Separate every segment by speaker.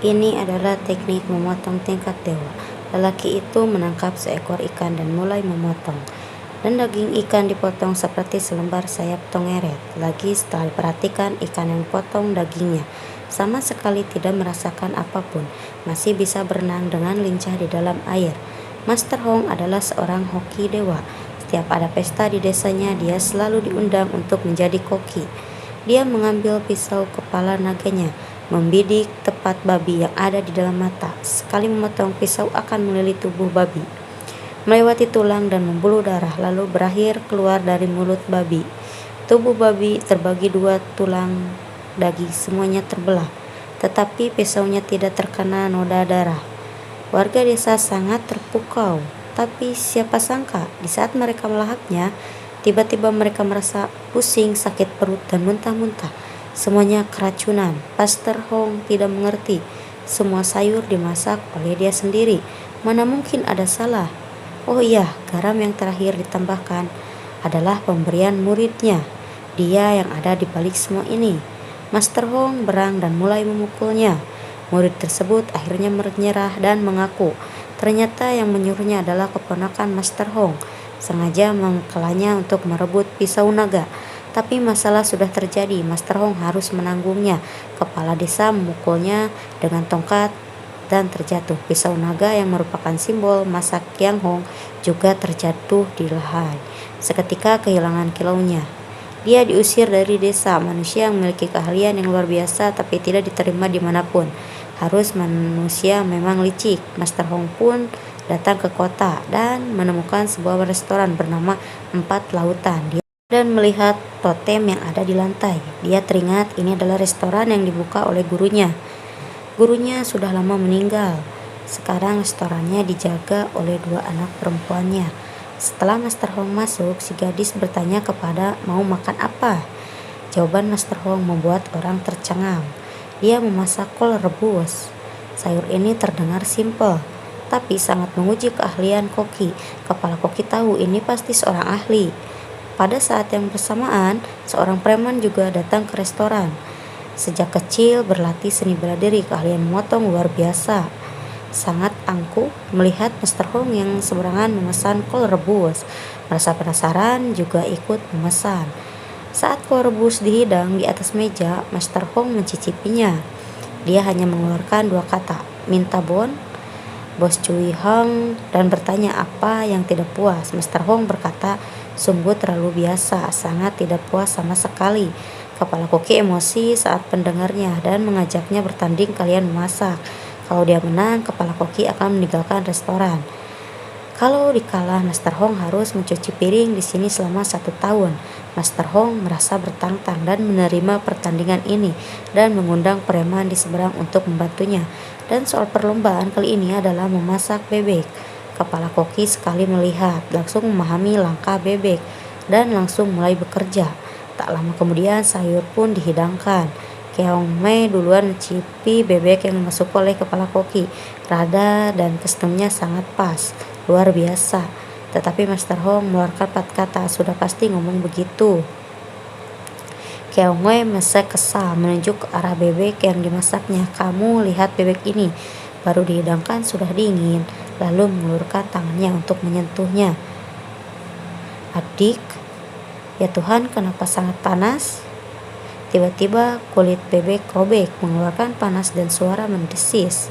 Speaker 1: Ini adalah teknik memotong tingkat dewa. Lelaki itu menangkap seekor ikan dan mulai memotong. Dan daging ikan dipotong seperti selembar sayap tongeret. Lagi setelah diperhatikan, ikan yang potong dagingnya sama sekali tidak merasakan apapun, masih bisa berenang dengan lincah di dalam air. Master Hong adalah seorang hoki dewa. Setiap ada pesta di desanya, dia selalu diundang untuk menjadi koki. Dia mengambil pisau kepala naganya, membidik tepat babi yang ada di dalam mata. Sekali memotong, pisau akan melilit tubuh babi, melewati tulang dan membuluh darah, lalu berakhir keluar dari mulut babi. Tubuh babi terbagi dua, tulang daging semuanya terbelah, tetapi pisaunya tidak terkena noda darah. Warga desa sangat terpukau, tapi siapa sangka di saat mereka melahapnya, tiba-tiba mereka merasa pusing, sakit perut, dan muntah-muntah. Semuanya keracunan. Master Hong tidak mengerti. Semua sayur dimasak oleh dia sendiri. Mana mungkin ada salah? Oh iya, garam yang terakhir ditambahkan adalah pemberian muridnya. Dia yang ada di balik semua ini. Master Hong berang dan mulai memukulnya. Murid tersebut akhirnya menyerah dan mengaku ternyata yang menyuruhnya adalah keponakan Master Hong, sengaja mengkelanya untuk merebut pisau naga. Tapi masalah sudah terjadi, Master Hong harus menanggungnya. Kepala desa memukulnya dengan tongkat dan terjatuh. Pisau naga yang merupakan simbol masa Qiang Hong juga terjatuh di lahan. Seketika kehilangan kilaunya. Dia diusir dari desa. Manusia yang memiliki keahlian yang luar biasa tapi tidak diterima dimanapun. Harus manusia memang licik. Master Hong pun datang ke kota dan menemukan sebuah restoran bernama Empat Lautan. Dia dan melihat totem yang ada di lantai. Dia teringat ini adalah restoran yang dibuka oleh gurunya. Gurunya sudah lama meninggal. Sekarang restorannya dijaga oleh dua anak perempuannya. Setelah Master Hong masuk, si gadis bertanya kepada mau makan apa. Jawaban Master Hong membuat orang tercengang. Dia memasak kol rebus. Sayur ini terdengar simpel, tapi sangat menguji keahlian koki. Kepala koki tahu ini pasti seorang ahli. Pada saat yang bersamaan, seorang preman juga datang ke restoran. Sejak kecil berlatih seni bela diri, keahlian memotong luar biasa. Sangat angkuh melihat Master Hong yang sembarangan memesan kol rebus. Merasa penasaran juga ikut memesan. Saat kol rebus dihidang di atas meja, Master Hong mencicipinya. Dia hanya mengeluarkan dua kata, minta bon. Bos Cui Hong dan bertanya apa yang tidak puas. Master Hong berkata, sungguh terlalu biasa, sangat tidak puas sama sekali. Kepala koki emosi saat pendengarnya dan mengajaknya bertanding kalian memasak. Kalau dia menang, kepala koki akan meninggalkan restoran. Kalau dikalah, Master Hong harus mencuci piring di sini selama 1 tahun. Master Hong merasa bertantang dan menerima pertandingan ini dan mengundang preman di seberang untuk membantunya. Dan soal perlombaan kali ini adalah memasak bebek. Kepala koki sekali melihat, langsung memahami langkah bebek dan langsung mulai bekerja. Tak lama kemudian sayur pun dihidangkan. Keong Mei duluan mencicipi bebek yang dimasuk oleh kepala koki. Rada dan kostumnya sangat pas. Luar biasa. Tetapi Master Hong mengeluarkan 4 kata, sudah pasti ngomong begitu. Keong Wei masih kesal menunjuk ke arah bebek yang dimasaknya. Kamu lihat bebek ini, baru dihidangkan sudah dingin. Lalu mengulurkan tangannya untuk menyentuhnya. Adik, ya Tuhan, kenapa sangat panas? Tiba-tiba kulit bebek robek, mengeluarkan panas dan suara mendesis.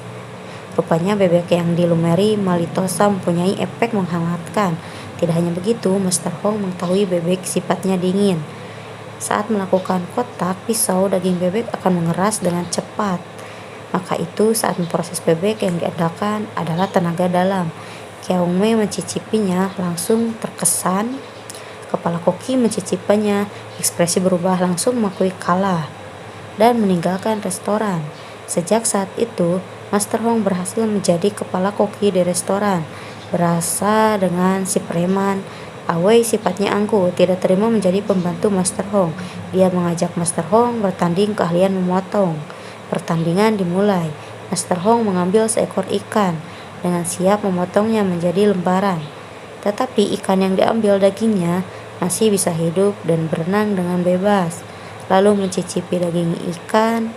Speaker 1: Rupanya bebek yang dilumeri malitosa mempunyai efek menghangatkan. Tidak hanya begitu, Master Hong mengetahui bebek sifatnya dingin. Saat melakukan kotak pisau, daging bebek akan mengeras dengan cepat. Maka itu saat memproses bebek yang diandalkan adalah tenaga dalam. Keong Mei mencicipinya, langsung terkesan. Kepala koki mencicipinya, ekspresi berubah, langsung mengakui kalah dan meninggalkan restoran. Sejak saat itu, Master Hong berhasil menjadi kepala koki di restoran. Berasa dengan si preman, Awei sifatnya angkuh, tidak terima menjadi pembantu Master Hong. Dia mengajak Master Hong bertanding keahlian memotong. Pertandingan dimulai. Master Hong mengambil seekor ikan dengan siap memotongnya menjadi lembaran. Tetapi ikan yang diambil dagingnya masih bisa hidup dan berenang dengan bebas. Lalu mencicipi daging ikan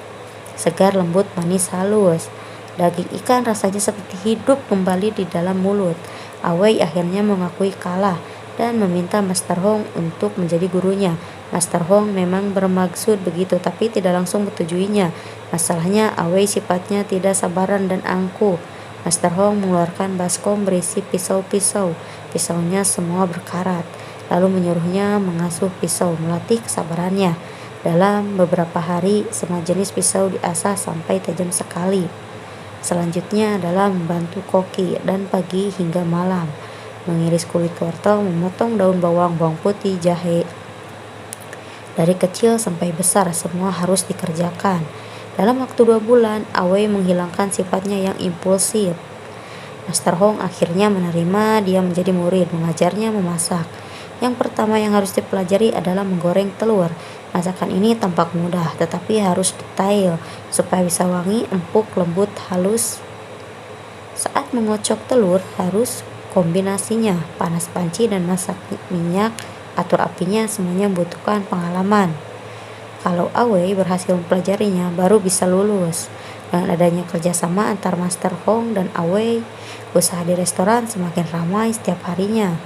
Speaker 1: segar, lembut, manis, halus. Daging ikan rasanya seperti hidup kembali di dalam mulut. Awei akhirnya mengakui kalah dan meminta Master Hong untuk menjadi gurunya. Master Hong memang bermaksud begitu tapi tidak langsung menyetujui. Masalahnya Awei sifatnya tidak sabaran dan angkuh. Master Hong mengeluarkan baskom berisi pisau-pisau. Pisaunya semua berkarat. Lalu menyuruhnya mengasuh pisau, melatih kesabarannya. Dalam beberapa hari, semua jenis pisau diasah sampai tajam sekali. Selanjutnya adalah membantu koki dan pagi hingga malam. Mengiris kulit wortel, memotong daun bawang, bawang putih, jahe. Dari kecil sampai besar, semua harus dikerjakan. Dalam waktu 2 bulan, Awei menghilangkan sifatnya yang impulsif. Master Hong akhirnya menerima dia menjadi murid, mengajarnya memasak. Yang pertama yang harus dipelajari adalah menggoreng telur. Masakan ini tampak mudah, tetapi harus detail supaya bisa wangi, empuk, lembut, halus. Saat mengocok telur, harus kombinasinya, panas panci dan masak minyak, atur apinya, semuanya membutuhkan pengalaman. Kalau Awei berhasil mempelajarinya, baru bisa lulus. Dengan adanya kerjasama antar Master Hong dan Awei, usaha di restoran semakin ramai setiap harinya.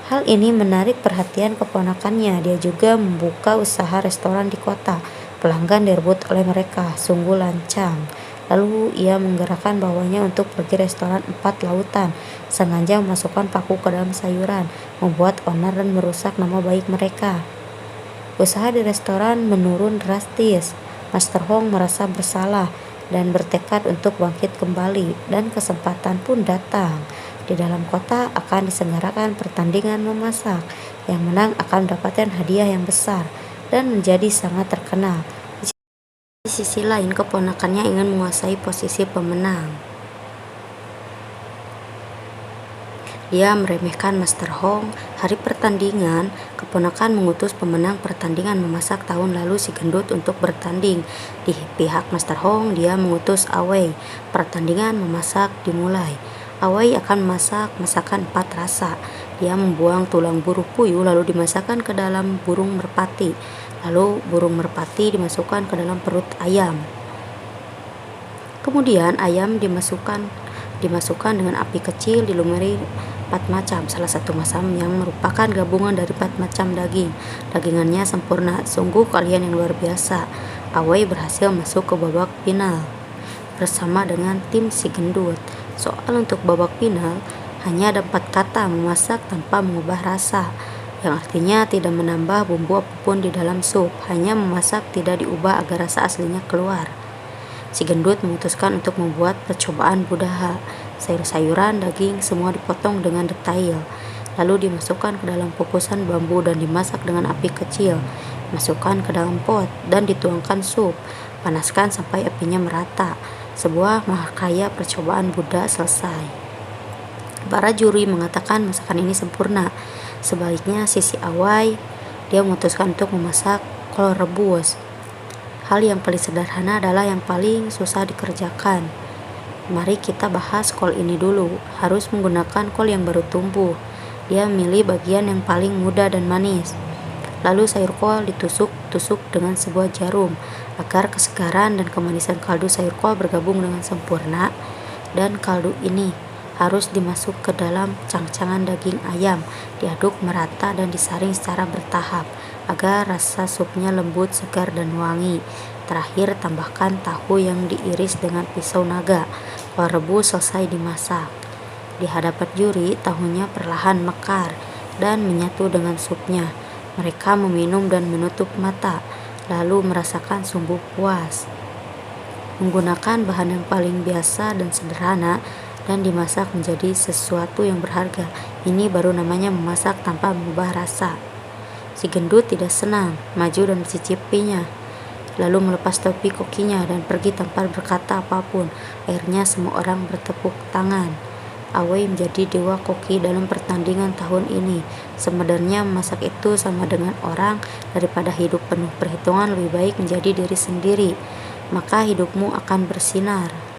Speaker 1: Hal ini menarik perhatian keponakannya. Dia juga membuka usaha restoran di kota. Pelanggan direbut oleh mereka, sungguh lancang. Lalu ia menggerakkan bawahnya untuk pergi restoran 4 lautan, sengaja memasukkan paku ke dalam sayuran, membuat onar dan merusak nama baik mereka. Usaha di restoran menurun drastis. Master Hong merasa bersalah dan bertekad untuk bangkit kembali, dan kesempatan pun datang. Di dalam kota akan diselenggarakan pertandingan memasak. Yang menang akan mendapatkan hadiah yang besar dan menjadi sangat terkenal. Di sisi lain, keponakannya ingin menguasai posisi pemenang. Dia meremehkan Master Hong. Hari pertandingan, keponakan mengutus pemenang pertandingan memasak tahun lalu si gendut untuk bertanding. Di pihak Master Hong, dia mengutus Awei. Pertandingan memasak dimulai. Awei akan memasak masakan 4 rasa. Dia membuang tulang burung puyuh lalu dimasukkan ke dalam burung merpati. Lalu burung merpati dimasukkan ke dalam perut ayam. Kemudian ayam dimasukkan dengan api kecil, dilumuri 4 macam. Salah satu macam yang merupakan gabungan dari 4 macam daging. Dagingannya sempurna. Sungguh kalian yang luar biasa. Awei berhasil masuk ke babak final bersama dengan tim si gendut. Soal untuk babak final, hanya ada 4 kata memasak tanpa mengubah rasa, yang artinya tidak menambah bumbu apapun di dalam sup, hanya memasak tidak diubah agar rasa aslinya keluar. Si gendut memutuskan untuk membuat percobaan budaha. Sayur-sayuran, daging, semua dipotong dengan detail, lalu dimasukkan ke dalam kukusan bambu dan dimasak dengan api kecil. Masukkan ke dalam pot dan dituangkan sup. Panaskan sampai apinya merata. Sebuah mahakarya percobaan Buddha selesai. Para juri mengatakan masakan ini sempurna. Sebaliknya sisi Awei, dia memutuskan untuk memasak kol rebus. Hal yang paling sederhana adalah yang paling susah dikerjakan. Mari kita bahas kol ini dulu. Harus menggunakan kol yang baru tumbuh. Dia memilih bagian yang paling muda dan manis. Lalu sayur kol ditusuk-tusuk dengan sebuah jarum agar kesegaran dan kemanisan kaldu sayur kol bergabung dengan sempurna. Dan kaldu ini harus dimasuk ke dalam cangcangan daging ayam, diaduk merata dan disaring secara bertahap agar rasa supnya lembut, segar, dan wangi. Terakhir, tambahkan tahu yang diiris dengan pisau naga. Kol rebus selesai dimasak. Di hadapan juri, tahunya perlahan mekar dan menyatu dengan supnya. Mereka meminum dan menutup mata, lalu merasakan sungguh puas. Menggunakan bahan yang paling biasa dan sederhana dan dimasak menjadi sesuatu yang berharga. Ini baru namanya memasak tanpa mengubah rasa. Si gendut tidak senang, maju dan mencicipinya, lalu melepas topi kokinya dan pergi tanpa berkata apapun. Akhirnya semua orang bertepuk tangan. Awei menjadi dewa koki dalam pertandingan tahun ini. Sebenarnya memasak itu sama dengan orang. Daripada hidup penuh perhitungan, lebih baik menjadi diri sendiri. Maka hidupmu akan bersinar.